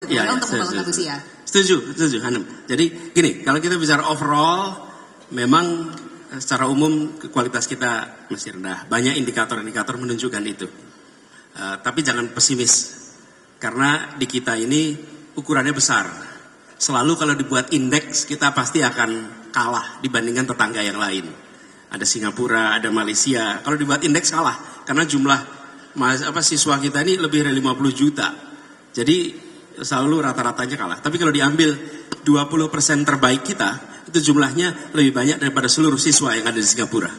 ya, untuk membangun manusia. Setuju, Hanum. Jadi gini, kalau kita bicara overall, memang secara umum kualitas kita masih rendah. Banyak indikator-indikator menunjukkan itu. Tapi jangan pesimis, karena di kita ini ukurannya besar. Selalu kalau dibuat indeks, kita pasti akan kalah dibandingkan tetangga yang lain. Ada Singapura, ada Malaysia. Kalau dibuat indeks kalah, karena jumlah siswa kita ini lebih dari 50 juta. Jadi selalu rata-ratanya kalah. Tapi kalau diambil 20% terbaik kita, itu jumlahnya lebih banyak daripada seluruh siswa yang ada di Singapura.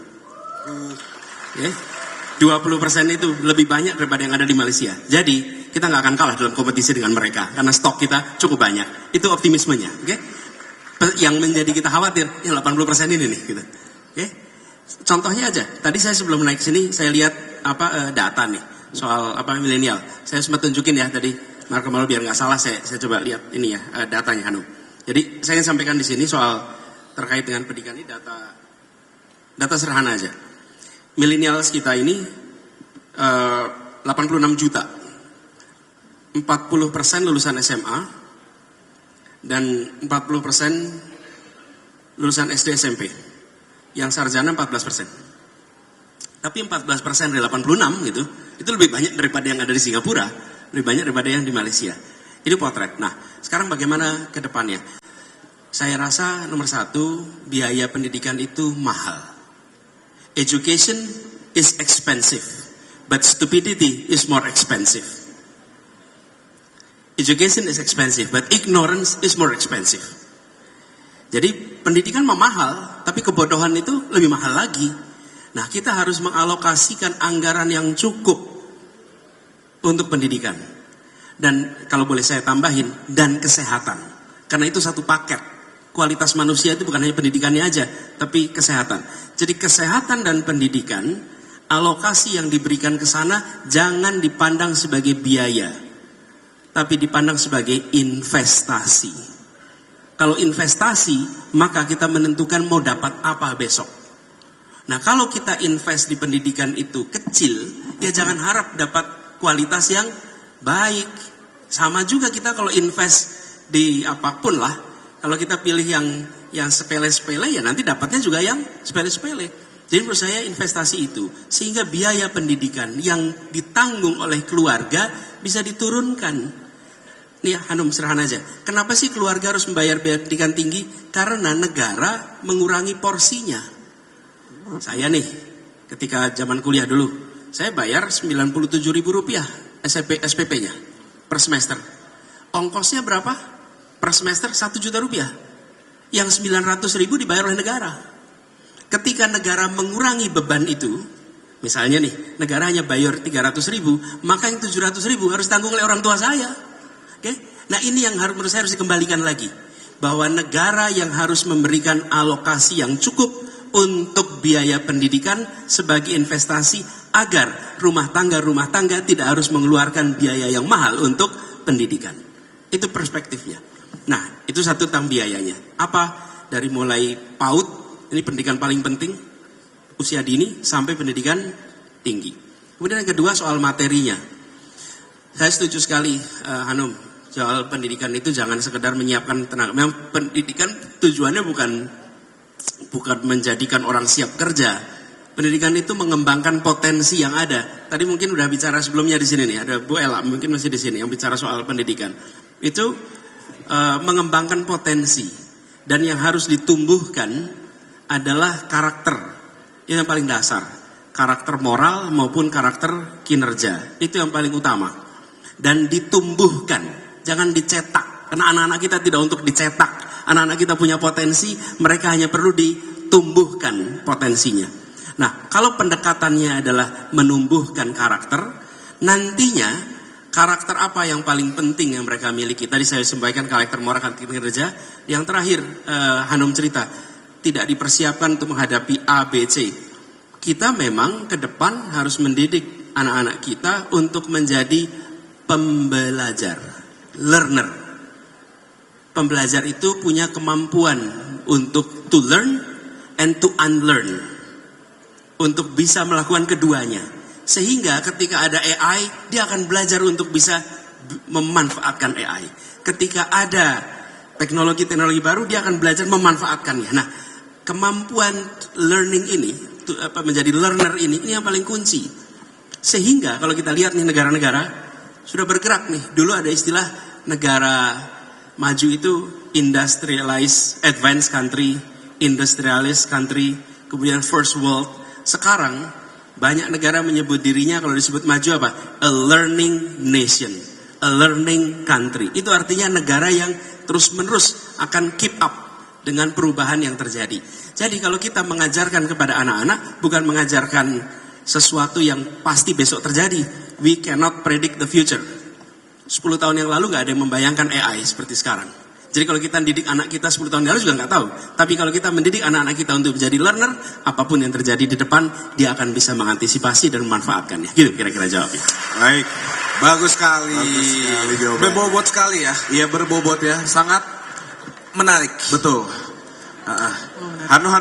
Okay? 20% itu lebih banyak daripada yang ada di Malaysia. Jadi kita nggak akan kalah dalam kompetisi dengan mereka, karena stok kita cukup banyak. Itu optimismenya. Okay? Yang menjadi kita khawatir, yang 80% ini nih. Gitu. Okay? Contohnya aja, tadi saya sebelum naik sini, saya lihat data nih, soal milenial. Saya sempat tunjukin ya tadi, Marco Malo biar nggak salah, saya coba lihat ini ya datanya Hanum. Jadi saya ingin sampaikan di sini soal terkait dengan pendidikan ini, data sederhana aja. Millennials kita ini 86 juta, 40% lulusan SMA dan 40% lulusan SD SMP. Yang sarjana 14%. Tapi 14% dari 86 gitu, itu lebih banyak daripada yang ada di Singapura. Lebih banyak daripada yang di Malaysia. Ini potret. Nah, sekarang bagaimana ke depannya? Saya rasa nomor satu, biaya pendidikan itu mahal. Education is expensive, but stupidity is more expensive. Education is expensive, but ignorance is more expensive. Jadi pendidikan mahal, tapi kebodohan itu lebih mahal lagi. Nah, kita harus mengalokasikan anggaran yang cukup untuk pendidikan. Dan kalau boleh saya tambahin, dan kesehatan. Karena itu satu paket. Kualitas manusia itu bukan hanya pendidikannya aja, tapi kesehatan. Jadi kesehatan dan pendidikan, alokasi yang diberikan ke sana jangan dipandang sebagai biaya, tapi dipandang sebagai investasi. Kalau investasi, maka kita menentukan mau dapat apa besok. Nah, kalau kita invest di pendidikan itu kecil, ya jangan harap dapat kualitas yang baik. Sama juga kita kalau invest di apapun lah, kalau kita pilih yang sepele-sepele, ya nanti dapatnya juga yang sepele-sepele. Jadi menurut saya investasi itu, sehingga biaya pendidikan yang ditanggung oleh keluarga bisa diturunkan. Nih Hanum, sederhana aja. Kenapa sih keluarga harus membayar biaya pendidikan tinggi? Karena negara mengurangi porsinya. Saya nih, ketika zaman kuliah dulu, saya bayar Rp97.000 SPP-nya per semester. Ongkosnya berapa? Per semester Rp1.000.000. Yang Rp900.000 dibayar oleh negara. Ketika negara mengurangi beban itu, misalnya nih, negara hanya bayar Rp300.000, maka yang Rp700.000 harus tanggung oleh orang tua saya. Oke? Nah ini yang menurut saya harus dikembalikan lagi. Bahwa negara yang harus memberikan alokasi yang cukup untuk biaya pendidikan sebagai investasi agar rumah tangga tidak harus mengeluarkan biaya yang mahal untuk pendidikan. Itu perspektifnya. Nah, itu satu tentang biayanya. Apa? Dari mulai PAUD, ini pendidikan paling penting, usia dini, sampai pendidikan tinggi. Kemudian yang kedua soal materinya. Saya setuju sekali, Hanum, soal pendidikan itu jangan sekedar menyiapkan tenaga. Memang pendidikan tujuannya bukan menjadikan orang siap kerja. Pendidikan itu mengembangkan potensi yang ada. Tadi mungkin udah bicara sebelumnya di sini nih, ada Bu Ella mungkin masih di sini yang bicara soal pendidikan. Itu mengembangkan potensi, dan yang harus ditumbuhkan adalah karakter. Itu yang paling dasar. Karakter moral maupun karakter kinerja. Itu yang paling utama. Dan ditumbuhkan, jangan dicetak. Karena anak-anak kita tidak untuk dicetak. Anak-anak kita punya potensi, mereka hanya perlu ditumbuhkan potensinya. Nah, kalau pendekatannya adalah menumbuhkan karakter, nantinya karakter apa yang paling penting yang mereka miliki? Tadi saya sampaikan karakter moral, karakter kinerja. Yang terakhir, Hanum cerita, tidak dipersiapkan untuk menghadapi A, B, C. Kita memang ke depan harus mendidik anak-anak kita untuk menjadi pembelajar, learner. Pembelajar itu punya kemampuan untuk to learn and to unlearn. Untuk bisa melakukan keduanya. Sehingga ketika ada AI, dia akan belajar untuk bisa memanfaatkan AI. Ketika ada teknologi-teknologi baru, dia akan belajar memanfaatkannya. Nah, kemampuan learning ini, menjadi learner ini yang paling kunci. Sehingga kalau kita lihat nih negara-negara sudah bergerak nih. Dulu ada istilah negara maju itu industrialized advanced country, industrialist country, kemudian first world. Sekarang banyak negara menyebut dirinya kalau disebut maju apa? A learning nation, a learning country. Itu artinya negara yang terus-menerus akan keep up dengan perubahan yang terjadi. Jadi kalau kita mengajarkan kepada anak-anak, bukan mengajarkan sesuatu yang pasti besok terjadi. We cannot predict the future. 10 tahun yang lalu gak ada yang membayangkan AI seperti sekarang. Jadi kalau kita mendidik anak kita 10 tahun yang lalu juga gak tahu. Tapi kalau kita mendidik anak-anak kita untuk menjadi learner, apapun yang terjadi di depan, dia akan bisa mengantisipasi dan memanfaatkannya. Gitu kira-kira jawabnya. Baik. Bagus sekali. Berbobot sekali ya. Iya berbobot ya. Sangat menarik. Betul.